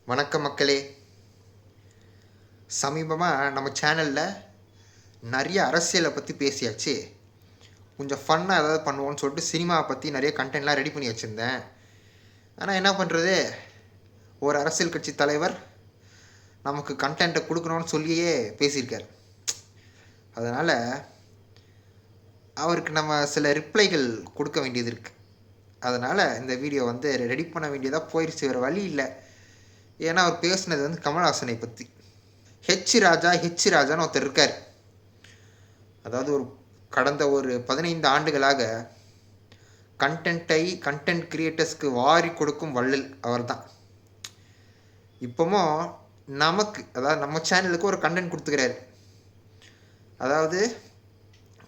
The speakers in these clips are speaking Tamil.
வணக்கம் மக்களே. சமீபமாக நம்ம சேனலில் நிறைய அரசியலை பற்றி பேசியாச்சு. கொஞ்சம் ஃபன்னாக ஏதாவது பண்ணுவோன்னு சொல்லிட்டு சினிமாவை பற்றி நிறைய கண்டென்ட்லாம் ரெடி பண்ணி வச்சுருந்தேன். ஆனால் என்ன பண்ணுறது, ஒரு அரசியல் கட்சி தலைவர் நமக்கு கண்டென்ட்டை கொடுக்கணும்னு சொல்லியே பேசியிருக்கார். அதனால் அவருக்கு நம்ம சில ரிப்ளைகள் கொடுக்க வேண்டியது இருக்குது. அதனால் இந்த வீடியோ ரெடி பண்ண வேண்டியதாக போயிடுச்சு, வேறு வழி இல்லை. ஏன்னா அவர் பேசுனது கமல்ஹாசனை பற்றி. ஹெச் ராஜான்னு ஒருத்தர் இருக்கார். அதாவது கடந்த 15 ஆண்டுகளாக கண்டென்ட் கிரியேட்டர்ஸ்க்கு வாரி கொடுக்கும் வள்ளல் அவர் தான். இப்போவும் நமக்கு, அதாவது நம்ம சேனலுக்கு ஒரு கண்டென்ட் கொடுத்துக்கிறாரு. அதாவது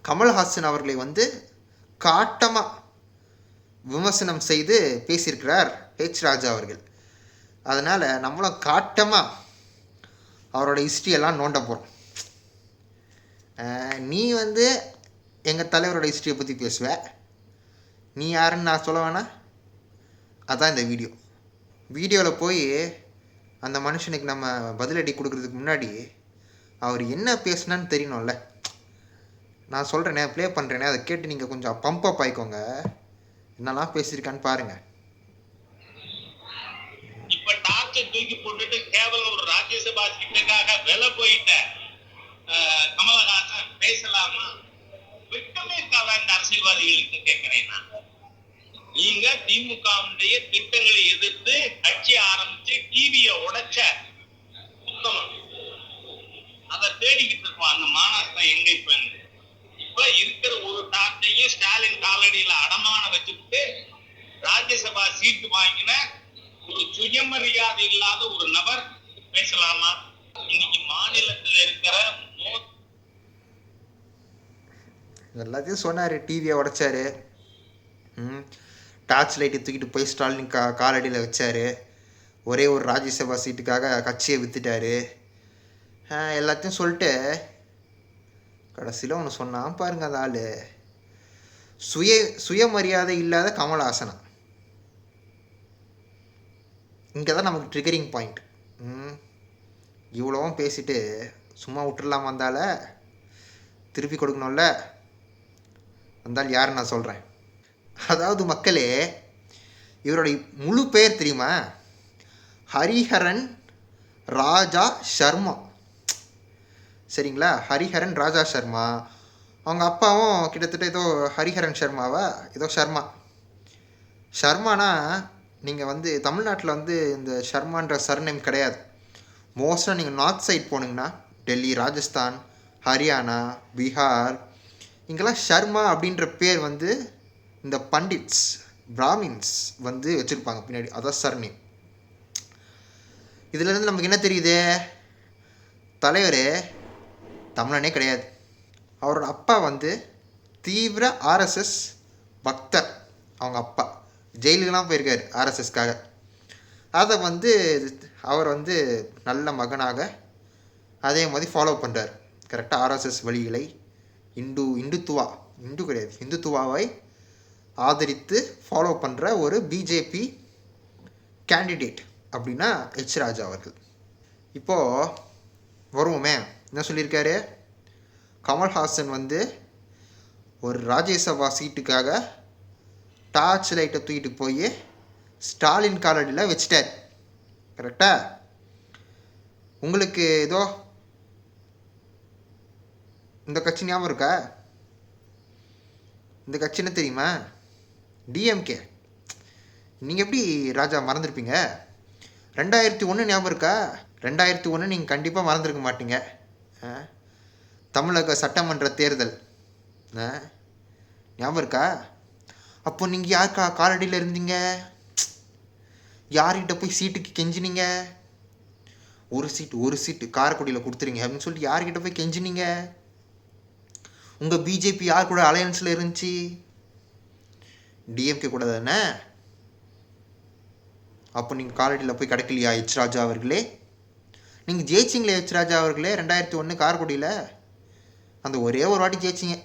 கமல்ஹாசன் அவர்களை காட்டமாக விமர்சனம் செய்து பேசியிருக்கிறார் ஹெச் ராஜா அவர்கள். அதனால் நம்மளும் காட்டமாக அவரோட ஹிஸ்ட்ரியெல்லாம் நோண்ட போகிறோம். நீ எங்கள் தலைவரோட ஹிஸ்ட்ரியை பற்றி பேசுவ, நீ யாருன்னு நான் சொல்ல வேணா. அதான் இந்த வீடியோவில் போய் அந்த மனுஷனுக்கு நம்ம பதிலடி கொடுக்கறதுக்கு முன்னாடி அவர் என்ன பேசுனான்னு தெரியணும்ல. நான் சொல்கிறேனே, ப்ளே பண்ணுறேனே, அதை கேட்டு நீங்கள் கொஞ்சம் பம்பப் ஆயிக்கோங்க. என்னெல்லாம் பேசியிருக்கான்னு பாருங்கள். தூக்கி போட்டுட்டு கேவலம் ஒரு ராஜ்யசபா சீட்டுக்காக விலை போயிட்ட கமலஹாசன் பேசலாமா? வெட்கமே இருக்காதா இந்த அரசியல்வாதிகளுக்கு கேட்கிறேன் நான். நீங்க திமுகவுடைய திட்டங்களை எதிர்த்து கட்சி ஆரம்பிச்சு டிவியை உடைச்ச உத்தமம், அதை தேடிக்கிட்டு இருக்கோம். அந்த மாநாட்டை எங்க இப்ப இருக்கிற ஒரு டாக்டையும் ஸ்டாலின் காலடியில அடமான வச்சுக்கிட்டு ராஜ்யசபா சீட்டு வாங்கின ஒரு சுயமரியாதை இல்லாத ஒரு நபர் பேசலாமா? இன்னைக்கு மாநிலத்தில் இருக்கிற எல்லாத்தையும் சொன்னார். டிவியை உடைச்சாரு, டார்ச் லைட்டை தூக்கிட்டு போய் ஸ்டாலின் காலடியில் வச்சார், ஒரே ஒரு ராஜ்யசபா சீட்டுக்காக கட்சியை விற்றுட்டாரு, எல்லாத்தையும் சொல்லிட்டு கடைசியில் ஒன்று சொன்னான் பாருங்க. அந்த ஆள் சுயமரியாதை இல்லாத கமல்ஹாசனா. இங்கே தான் நமக்கு ட்ரிகரிங் பாயிண்ட். இவ்வளவும் பேசிட்டு சும்மா விட்டுடலாமா? வந்தால திருப்பி கொடுக்கணும்ல. வந்தால் யாருன்னு நான் சொல்கிறேன். அதாவது மக்களே, இவருடைய முழு பெயர் தெரியுமா? ஹரிஹரன் ராஜா சர்மா. சரிங்களா? ஹரிஹரன் ராஜா சர்மா. அவங்க அப்பாவும் கிட்டத்தட்ட ஏதோ ஹரிஹரன் சர்மாவா ஏதோ ஷர்மானா நீங்கள் தமிழ்நாட்டில் இந்த ஷர்மான்ற சர்நேம் கிடையாது. மோஸ்ட்டாக நீங்கள் நார்த் சைட் போனீங்கன்னா டெல்லி, ராஜஸ்தான், ஹரியானா, பீகார், இங்கெல்லாம் ஷர்மா அப்படின்ற பேர் இந்த பண்டிட்ஸ், பிராமின்ஸ் வச்சுருப்பாங்க பின்னாடி. அதான் சர்நேம். இதுலேருந்து நமக்கு என்ன தெரியுது? தலைவர் தமிழனே கிடையாது. அவரோட அப்பா தீவிர ஆர்எஸ்எஸ் பக்தர். அவங்க அப்பா ஜெயிலுக்கெல்லாம் போயிருக்கார் ஆர்எஸ்எஸ்க்காக. அதை அவர் நல்ல மகனாக அதே மாதிரி ஃபாலோ பண்ணுறார். கரெக்டாக ஆர்எஸ்எஸ் வழிகளை, இந்துத்துவாவை ஆதரித்து ஃபாலோ பண்ணுற ஒரு பிஜேபி கேண்டிடேட் அப்படின்னா ஹெச் ராஜா அவர்கள். இப்போது வருவோமே, என்ன சொல்லியிருக்காரு? கமல்ஹாசன் ஒரு ராஜ்யசபா சீட்டுக்காக டார்ச் லைட்டை தூக்கிட்டு போய் ஸ்டாலின் காலடியில் வச்சிட்டார். கரெக்டா? உங்களுக்கு ஏதோ இந்த கட்சி ஞாபகம் இருக்கா? இந்த கட்சி என்ன தெரியுமா? டிஎம்கே. நீங்கள் எப்படி ராஜா மறந்துருப்பீங்க? 2001 ஞாபகம் இருக்கா? 2001 நீங்கள் கண்டிப்பாக மறந்துருக்க மாட்டீங்க. தமிழக சட்டமன்ற தேர்தல் ஞாபகம் இருக்கா? அப்போ நீங்கள் யார் காலடியில் இருந்தீங்க? யார்கிட்ட போய் சீட்டுக்கு கெஞ்சினீங்க? ஒரு சீட்டு காரைக்குடியில் கொடுத்துருங்க அப்படின்னு சொல்லிட்டு யார்கிட்ட போய் கெஞ்சினீங்க? உங்கள் பிஜேபி யார் கூட அலையன்ஸில் இருந்துச்சு? டிஎம்கே கூட தானே. அப்போ நீங்கள் காலடியில் போய் கிடைக்கலையா ஹெச் ராஜா அவர்களே? நீங்கள் ஜெயிச்சிங்களே ஹெச் ராஜா அவர்களே 2001 காரைக்குடியில். அந்த ஒரே ஒரு வாட்டி ஜெயிச்சிங்க,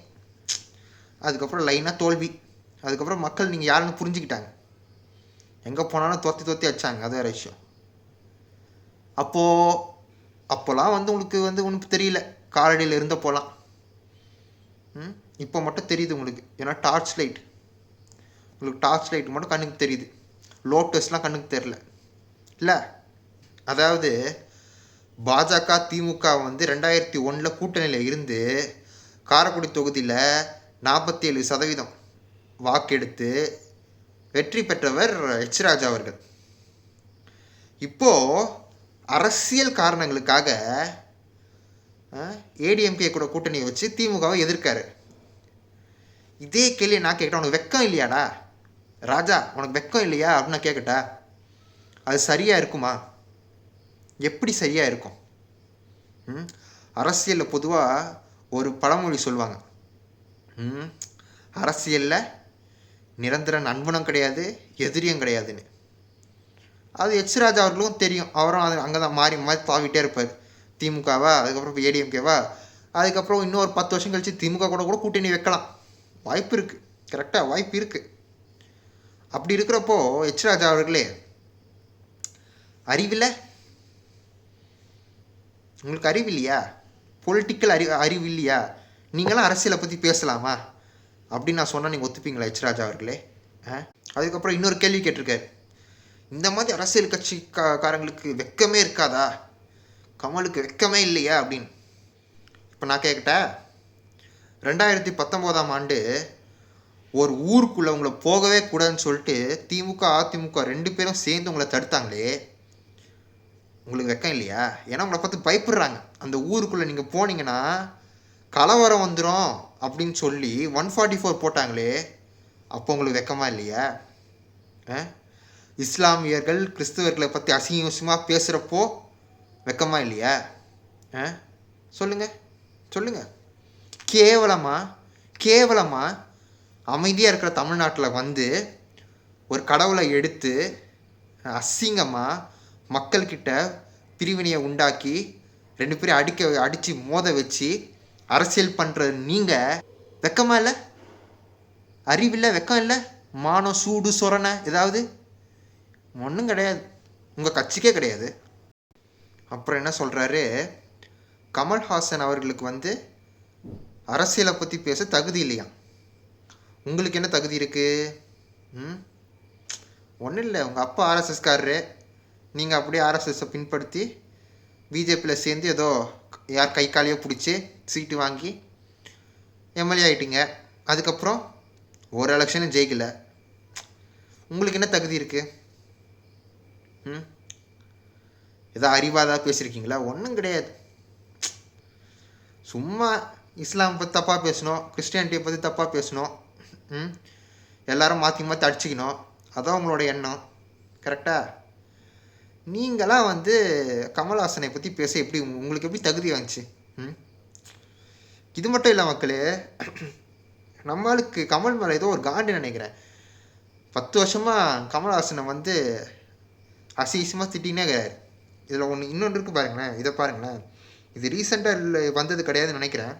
அதுக்கப்புறம் லைனாக தோல்வி. அதுக்கப்புறம் மக்கள் நீங்கள் யாருன்னு புரிஞ்சுக்கிட்டாங்க. எங்கே போனாலும் தோற்றி அடித்தாங்க. அது வேறு விஷயம். அப்போலாம் வந்து உங்களுக்கு தெரியல, காலடியில் இருந்த போகலாம். இப்போ மட்டும் தெரியுது உங்களுக்கு. ஏன்னா டார்ச் லைட் மட்டும் கண்ணுக்கு தெரியுது, லோட்டஸ்லாம் கண்ணுக்கு தெரில இல்லை. அதாவது பாஜக திமுக வந்து 2001 கூட்டணியில் இருந்து காரைக்குடி தொகுதியில் 47% வாக்கெடுத்து வெற்றி பெற்றவர் எச் ராஜா அவர்கள். இப்போது அரசியல் காரணங்களுக்காக ஏடிஎம்கே கூட கூட்டணியை வச்சு திமுகவை எதிர்க்காரு. இதே கேள்வி நான் கேட்குறேன், உனக்கு வெக்கம் இல்லையாடா ராஜா, உனக்கு வெக்கம் இல்லையா அப்படின்னு நான் கேட்கட்டா? அது சரியாக இருக்குமா? எப்படி சரியாக இருக்கும்? அரசியலில் பொதுவாக ஒரு பழமொழி சொல்லுவாங்க, அரசியலில் நிரந்தர நண்பனும் கிடையாது, எதிரியும் கிடையாதுன்னு. அது எச் ராஜா அவர்களும் தெரியும். அவரும் அது அங்கே தான் மாறி மாறி தாவிட்டே இருப்பார். திமுகவா, அதுக்கப்புறம் ஏடிஎம்கேவா, அதுக்கப்புறம் இன்னொரு 10 வருஷம் கழித்து திமுக கூட கூட்டணி வைக்கலாம், வாய்ப்பு இருக்குது. கரெக்டாக வாய்ப்பு இருக்குது. அப்படி இருக்கிறப்போ எச் ராஜா அவர்களே, அறிவில்லை உங்களுக்கு? அறிவில்லையா? பொலிட்டிக்கல் அறிவு இல்லையா? நீங்களாம் அரசியலை பற்றி பேசலாமா அப்படின்னு நான் சொன்னால் நீங்கள் ஒத்துப்பீங்களா எச் ராஜா அவர்களே? அதுக்கப்புறம் இன்னொரு கேள்வி கேட்டிருக்காரு, இந்த மாதிரி அரசியல் கட்சிக்காரங்களுக்கு வெக்கமே இருக்காதா, கமலுக்கு வெக்கமே இல்லையா அப்படின்னு. இப்போ நான் கேட்கட்டா, 2019ஆம் ஆண்டு ஒரு ஊருக்குள்ளே உங்களை போகவே கூடாதுன்னு சொல்லிட்டு திமுக அதிமுக 2 பேரும் சேர்ந்து உங்களை தடுத்தாங்களே, உங்களுக்கு வெக்கம் இல்லையா? ஏன்னா உங்களை பார்த்து பயப்படுறாங்க. அந்த ஊருக்குள்ளே நீங்கள் போனீங்கன்னா கலவரம் வந்துடும் அப்படின்னு சொல்லி 144 போட்டாங்களே, அப்போ உங்களுக்கு வெக்கமா இல்லையா? இஸ்லாமியர்கள் கிறிஸ்தவர்களை பற்றி அசிங்கமாக பேசுகிறப்போ வெக்கமா இல்லையா? சொல்லுங்கள். கேவலமாக அமைதியாக இருக்கிற தமிழ்நாட்டில் வந்து ஒரு கடவுளை எடுத்து அசிங்கமாக மக்கள்கிட்ட பிரிவினையை உண்டாக்கி 2 பேரும் அடித்து மோத வச்சு அரசியல் பண்ணுறது நீங்கள் வெக்கமா இல்லை? அறிவில்லை, வெக்கம் இல்லை, மானம் சூடு சொரணை ஏதாவது ஒன்றும் கிடையாது, உங்கள் கட்சிக்கே கிடையாது. அப்புறம் என்ன சொல்கிறாரு, கமல்ஹாசன் அவர்களுக்கு வந்து அரசியலை பற்றி பேச தகுதி இல்லையா? உங்களுக்கு என்ன தகுதி இருக்குது? ஒன்றும் இல்லை, உங்கள் அப்பா ஆர்எஸ்எஸ்காரரு, நீங்கள் அப்படியே ஆர்எஸ்எஸை பின்படுத்தி பிஜேபியில் சேர்ந்து ஏதோ யார் கை காலையோ பிடிச்சி சீட்டு வாங்கி எம்எல்ஏ ஆகிட்டீங்க. அதுக்கப்புறம் ஒரு எலெக்ஷனும் ஜெயிக்கலை. உங்களுக்கு என்ன தகுதி இருக்குது? ஏதோ அறிவாக பேசியிருக்கீங்களா? ஒன்றும் கிடையாது. சும்மா இஸ்லாம் பற்றி தப்பாக பேசணும், கிறிஸ்டியானிட்டியை பற்றி தப்பாக பேசணும், எல்லாரும் மாற்றி அடிச்சுக்கணும், அதான் உங்களோட எண்ணம். கரெக்டாக? நீங்களாம் வந்து கமல்ஹாசனை பற்றி பேச உங்களுக்கு எப்படி தகுதி வந்துச்சு? இது மட்டும் இல்லை மக்களே, நம்மளுக்கு கமல் மேலே ஏதோ ஒரு காண்டு நினைக்கிறேன். 10 வருஷமாக கமல்ஹாசனை வந்து அசிங்கமாக திட்டினே கிடையாது. இதில் இன்னொன்று இருக்குது பாருங்களேன், இதை பாருங்களேன். இது ரீசெண்டாக வந்தது கிடையாதுன்னு நினைக்கிறேன்.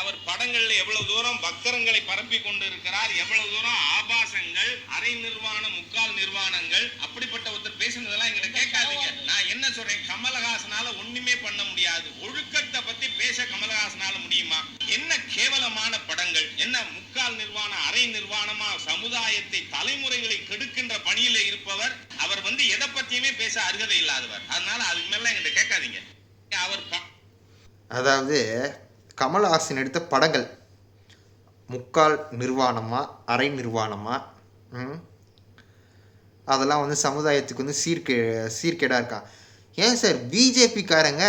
அவர் படங்கள்ல எவ்வளவு தூரம் வக்கரங்களை பரப்பி கொண்டு இருக்கிறார், எவ்வளவு தூரம் ஆபாசங்கள், அரை நிர்வாண முக்கால் நிர்வாணங்கள், அப்படிப்பட்ட ஒருத்தர் பேசுனதெல்லாம் எங்களை கேட்காதீங்க. நான் என்ன சொல்றேன், கமலஹாசனால ஒண்ணுமே பண்ண முடியாது. ஒழுக்கத்தை பத்தி பேச கமலஹாசனால முடியுமா? என்ன கேவலமான படங்கள், என்ன முக்கால் நிர்வாண அரை நிர்வாணமா சமுதாயத்தை தலைமுறைகளை கெடுக்கின்ற பணியில இருப்பவர். அவர் வந்து எதை பத்தியுமே பேச அருகதை இல்லாதவர். அதனால அதுக்கு மேல எங்களை கேட்காதீங்க. அவர் அதாவது கமல்ஹாசன் எடுத்த படங்கள் முக்கால் நிர்வாணமா அரை நிர்வாணமா, அதெல்லாம் வந்து சமுதாயத்துக்கு வந்து சீர்கேடாக இருக்கான். ஏன் சார் பிஜேபிக்காரங்க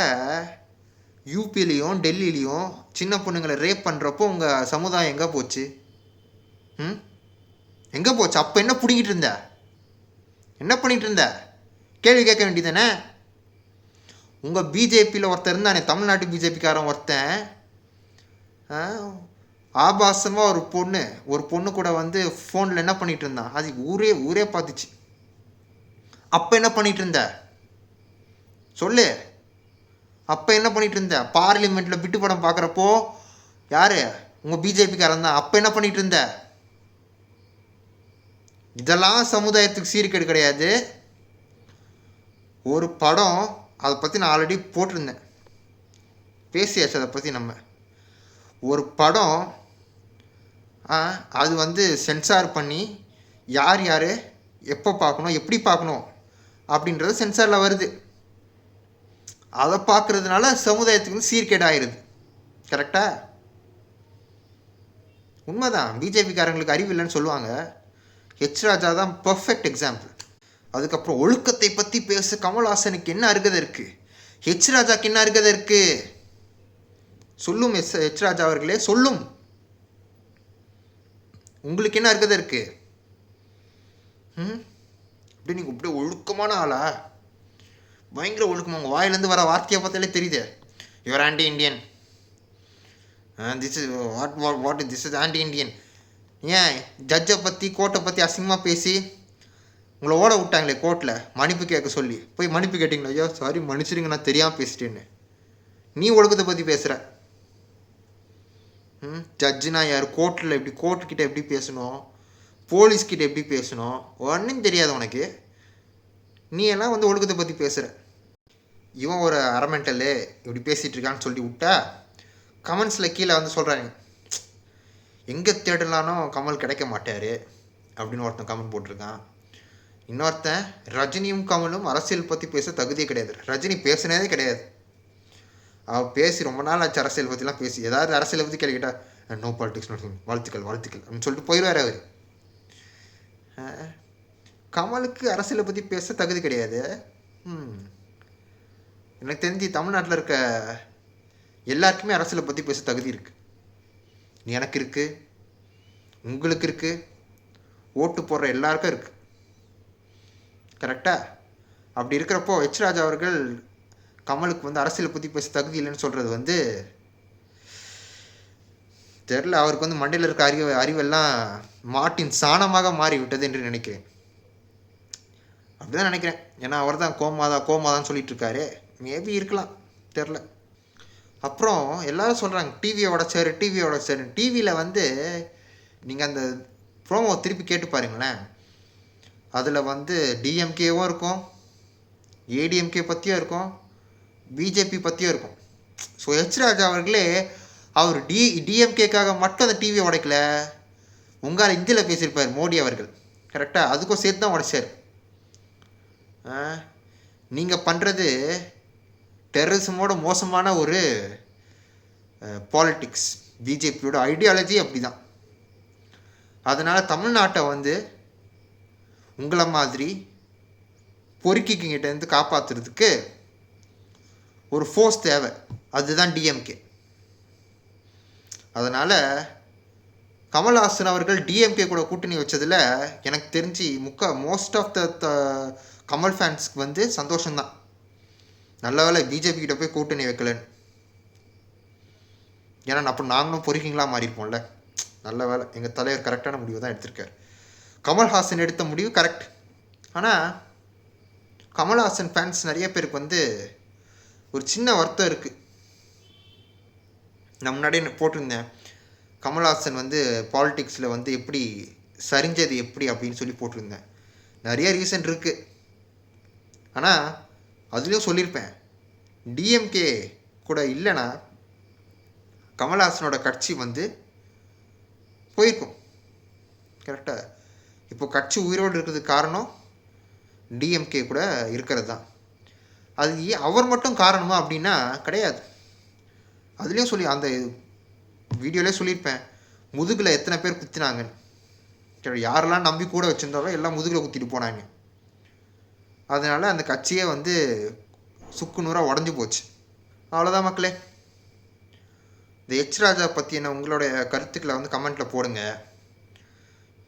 யூபிலையும் டெல்லிலையும் சின்ன பொண்ணுங்களை ரேப் பண்ணுறப்போ உங்கள் சமுதாயம் எங்கே போச்சு? எங்கே போச்சு? அப்போ என்ன பிடிக்கிட்டு இருந்த? என்ன பண்ணிகிட்டு இருந்த? கேள்வி கேட்க வேண்டியதானே? உங்கள் பிஜேபியில் ஒருத்தர் இருந்தானே, தமிழ்நாட்டு பிஜேபிக்காரன் ஒருத்தன், ஆபாசமாக ஒரு பொண்ணு கூட வந்து ஃபோனில் என்ன பண்ணிகிட்டு இருந்தான், அது ஊரே பார்த்துச்சு. அப்போ என்ன பண்ணிகிட்டு இருந்த சொல்லு? அப்போ என்ன பண்ணிகிட்டு இருந்த? பார்லிமெண்ட்டில் பிட்டு படம் பார்க்குறப்போ யார்? உங்கள் பிஜேபிக்காரன் தான். அப்போ என்ன பண்ணிகிட்டு இருந்த? இதெல்லாம் சமுதாயத்துக்கு சீர்கேடு கிடையாது. ஒரு படம் அதை பற்றி நான் ஆல்ரெடி போட்டிருந்தேன், பேசியாச்சு அதை பற்றி. நம்ம ஒரு படம் அது வந்து சென்சார் பண்ணி யார் யார் எப்போ பார்க்கணும் எப்படி பார்க்கணும் அப்படின்றது சென்சாரில் வருது. அதை பார்க்குறதுனால சமுதாயத்துக்கு வந்து சீர்கேடாயிருது. கரெக்டாக? உண்மைதான். பிஜேபிக்காரங்களுக்கு அறிவு இல்லைன்னு சொல்லுவாங்க. ஹெச் ராஜா தான் பர்ஃபெக்ட் எக்ஸாம்பிள். அதுக்கப்புறம் ஒழுக்கத்தை பற்றி பேச கமல்ஹாசனுக்கு என்ன அருகதை இருக்குது, ஹெச் ராஜாக்கு என்ன அருகதை இருக்குது? சொல்லும் ஹெச் ராஜா அவர்களே, சொல்லும். உங்களுக்கு என்ன அருகதை இருக்குது? அப்படி நீங்கள் இப்படி ஒழுக்கமான ஆளா? பயங்கர ஒழுக்கமாக உங்கள் வாயிலேருந்து வர வார்த்தையை பார்த்தாலே தெரியுது. Your anti Indian, this is what this is anti Indian. ஏன் ஜட்ஜை பற்றி கோர்ட்டை பற்றி அசிங்கமாக பேசி உங்களை ஓட விட்டாங்களே கோர்ட்டில் மன்னிப்பு கேட்க சொல்லி, போய் மன்னிப்பு கேட்டிங்களா? ஐயோ சாரி மன்னிச்சிடுங்க, நான் தெரியாமல் பேசிட்டேன்னு. நீ ஒழுக்கத்தை பற்றி பேசுகிற. ஜட்ஜுனா யார், கோர்ட்டில் எப்படி, கோர்ட்டுக்கிட்ட எப்படி பேசணும், போலீஸ்கிட்ட எப்படி பேசணும், ஒன்றும் தெரியாது உனக்கு. நீ எல்லாம் வந்து ஒழுக்கத்தை பற்றி பேசுகிற. இவன் ஒரு அரமெண்டலு இப்படி பேசிகிட்டு இருக்கான்னு சொல்லி விட்டா கமெண்ட்ஸில் கீழே வந்து சொல்கிறாங்க, எங்கே தேடலானோ கமல் கிடைக்க மாட்டார் அப்படின்னு ஒருத்தன் கமெண்ட் போட்டிருக்கான். இன்னொருத்தன், ரஜினியும் கமலும் அரசியல் பற்றி பேச தகுதியே கிடையாது. ரஜினி பேசுனதே கிடையாது. அவள் பேசி ரொம்ப நாள் ஆச்சு அரசியல் பற்றிலாம் பேசி. ஏதாவது அரசியலை பற்றி கேள்விக்கிட்டா நோ பாலிடிக்ஸ் வாழ்த்துக்கள் வாழ்த்துக்கள் அப்படின்னு சொல்லிட்டு போயிடுவார் அவர். கமலுக்கு அரசியலை பற்றி பேச தகுதி கிடையாது. எனக்கு தெரிஞ்சு தமிழ்நாட்டில் இருக்க எல்லாருக்குமே அரசியலை பற்றி பேச தகுதி இருக்குது. எனக்கு இருக்குது, உங்களுக்கு இருக்குது, ஓட்டு போடுற எல்லாருக்கும் இருக்குது. கரெக்டாக? அப்படி இருக்கிறப்போ ஹெச் ராஜா அவர்கள் கமலுக்கு வந்து அரசியலை பற்றி பேச தகுதி இல்லைன்னு சொல்கிறது வந்து தெரில. அவருக்கு வந்து மண்டையில் இருக்க அறிவெல்லாம் மாட்டின் சாணமாக மாறிவிட்டது என்று நினைக்கிறேன். அப்படி தான் நினைக்கிறேன். ஏன்னா அவர் தான் கோமாதான்னு சொல்லிட்டு இருக்காரு. மேபி இருக்கலாம், தெரில. அப்புறம் எல்லோரும் சொல்கிறாங்க டிவியை உடைச்சாரு. டிவியில் வந்து நீங்கள் அந்த ப்ரோமோ திருப்பி கேட்டு பாருங்களேன். அதில் வந்து டிஎம்கேவும் இருக்கும், ஏடிஎம்கே பற்றியும் இருக்கும், பிஜேபி பற்றியும் இருக்கும். ஸோ ஹெச் ராஜா அவர்களே அவர் டிஎம்கேக்காக மட்டும் அந்த டிவியை உடைக்கல, உங்களால் இந்தியில் பேசியிருப்பார் மோடி அவர்கள். கரெக்டாக? அதுக்கும் சேர்த்து தான் உடைச்சார். நீங்கள் பண்ணுறது டெரரிசமோட மோசமான ஒரு பாலிட்டிக்ஸ். பிஜேபியோட ஐடியாலஜி அப்படி தான். அதனால் தமிழ்நாட்டை வந்து உங்களை மாதிரி பொறுக்கிக்கிட்டேருந்து காப்பாற்றுறதுக்கு ஒரு ஃபோர்ஸ் தேவை. அதுதான் டிஎம்கே. அதனால் கமல்ஹாசன் அவர்கள் டிஎம்கே கூட கூட்டணி வச்சதில் எனக்கு தெரிஞ்சு மோஸ்ட் ஆஃப் த கமல் ஃபேன்ஸ்க்கு வந்து சந்தோஷம்தான். நல்ல வேலை பிஜேபி கிட்ட போய் கூட்டணி வைக்கலன்னு. ஏன்னா அப்போ நாங்களும் பொறுக்கிங்களா மாறியிருப்போம்ல. நல்ல வேலை எங்கள் தலைவர் கரெக்டான முடிவு தான் எடுத்திருக்கார். கமல்ஹாசன் எடுத்த முடிவு கரெக்ட். ஆனால் கமல்ஹாசன் ஃபேன்ஸ் நிறைய பேருக்கு வந்து ஒரு சின்ன வருத்தம் இருக்குது. நான் முன்னாடியே போட்டிருந்தேன், கமல்ஹாசன் வந்து பாலிடிக்ஸில் வந்து எப்படி சரிஞ்சது எப்படி அப்படின்னு சொல்லி போட்டிருந்தேன். நிறைய ரீசன் இருக்குது. ஆனால் அதுலேயும் சொல்லியிருப்பேன், டிஎம்கே கூட இல்லைன்னா கமல்ஹாசனோட கட்சி வந்து போயிருக்கும். கரெக்டாக? இப்போ கட்சி உயிரோடு இருக்கிறதுக்கு காரணம் டிஎம்கே கூட இருக்கிறது தான். அது அவர் மட்டும் காரணமா அப்படின்னா கிடையாது. அதுலேயும் சொல்லி அந்த வீடியோலேயே சொல்லியிருப்பேன், முதுகில் எத்தனை பேர் குத்தினாங்கன்னு. சரி, யாரெல்லாம் நம்பி கூட வச்சுருந்தாலும் எல்லாம் முதுகில் குத்திட்டு போனாங்க. அதனால் அந்த கட்சியே வந்து சுக்குநூறாக உடஞ்சி போச்சு. அவ்வளோதான் மக்களே. இந்த ஹெச் ராஜா பற்றின உங்களுடைய கருத்துக்களை வந்து கமெண்ட்டில் போடுங்க.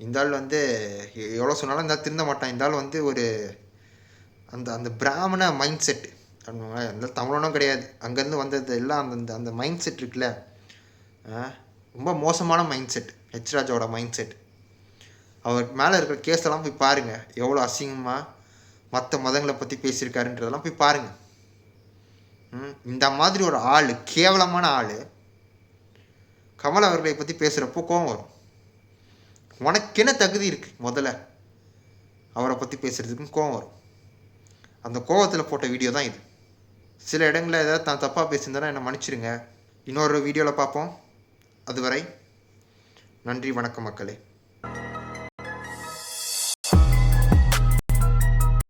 இந்த ஆள் வந்து எவ்வளோ சொன்னாலும் இந்த திருந்த மாட்டான். இந்த ஆள் வந்து ஒரு அந்த பிராமண மைண்ட் செட், அந்த தமிழனும் கிடையாது, அங்கேருந்து வந்தது எல்லாம் அந்த அந்த மைண்ட் செட் இருக்குல்ல, ரொம்ப மோசமான மைண்ட் செட் ஹெச் ராஜாவோட மைண்ட் செட். அவர் மேலே இருக்கிற கேஸெல்லாம் போய் பாருங்கள், எவ்வளோ அசிங்கமாக மற்ற மதங்களை பற்றி பேசியிருக்காருன்றதெல்லாம் போய் பாருங்கள். இந்த மாதிரி ஒரு ஆள், கேவலமான ஆள் கமல் அவர்களை பற்றி பேசுகிறப்போ கோவம் வரும். உனக்கு என்ன தகுதி இருக்குது முதல்ல அவரை பற்றி பேசுகிறதுக்குன்னு கோவம் வரும். அந்த கோவத்தில் போட்ட வீடியோ தான் இது. சில இடங்களில் ஏதாவது தான் தப்பாக பேசியிருந்தேன்னா என்னை மன்னிச்சிடுங்க. இன்னொரு வீடியோவில் பார்ப்போம். அதுவரை நன்றி, வணக்கம் மக்களே.